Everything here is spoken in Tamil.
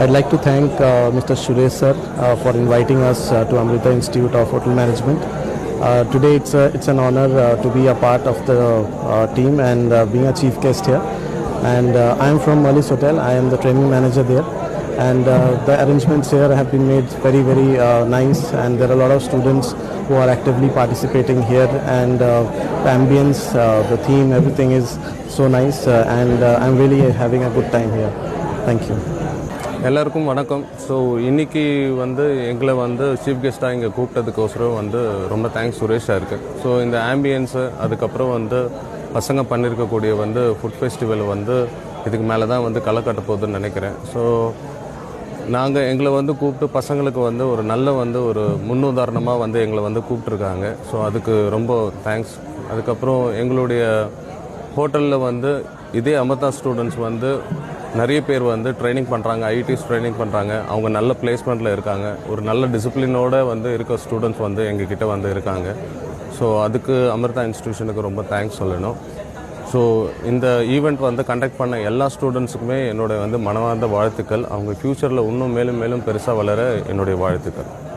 I'd like to thank Mr. Suresh sir for inviting us to Amrita Institute of Hotel Management. Today it's an honor to be a part of the team and being a chief guest here. And I am from Mullis Hotel. I am the training manager there. And the arrangements here have been made very, very nice. And there are a lot of students who are actively participating here. And the ambience, the theme, everything is so nice. And I'm really having a good time here. Thank you. எல்லாருக்கும் வணக்கம். ஸோ இன்றைக்கி எங்களை சீஃப் கெஸ்ட்டாக இங்கே கூப்பிட்டதுக்கோசரம் ரொம்ப தேங்க்ஸ் சுரேஷாக இருக்குது. ஸோ இந்த ஆம்பியன்ஸு அதுக்கப்புறம் பசங்க பண்ணியிருக்கக்கூடிய ஃபுட் ஃபெஸ்டிவல் இதுக்கு மேலே தான் களை கட்ட போகுதுன்னு நினைக்கிறேன். ஸோ நாங்கள் எங்களை கூப்பிட்டு பசங்களுக்கு ஒரு நல்ல ஒரு முன்னுதாரணமாக எங்களை கூப்பிட்ருக்காங்க. ஸோ அதுக்கு ரொம்ப தேங்க்ஸ். அதுக்கப்புறம் எங்களுடைய ஹோட்டலில் இதே அமிர்தா ஸ்டூடெண்ட்ஸ் நிறைய பேர் ட்ரைனிங் பண்ணுறாங்க, ஐடிஸ் ட்ரைனிங் பண்ணுறாங்க. அவங்க நல்ல பிளேஸ்மெண்ட்டில் இருக்காங்க. ஒரு நல்ல டிசிப்ளினோடு இருக்க ஸ்டூடெண்ட்ஸ் எங்ககிட்ட இருக்காங்க. ஸோ அதுக்கு அமிர்தா இன்ஸ்டிடியூஷனுக்கு ரொம்ப தேங்க்ஸ் சொல்லணும். ஸோ இந்த ஈவெண்ட் கண்டக்ட் பண்ண எல்லா ஸ்டூடெண்ட்ஸுக்குமே என்னுடைய மனமார்ந்த வாழ்த்துக்கள். அவங்க ஃப்யூச்சரில் இன்னும் மேலும் மேலும் பெருசாக வளர என்னுடைய வாழ்த்துக்கள்.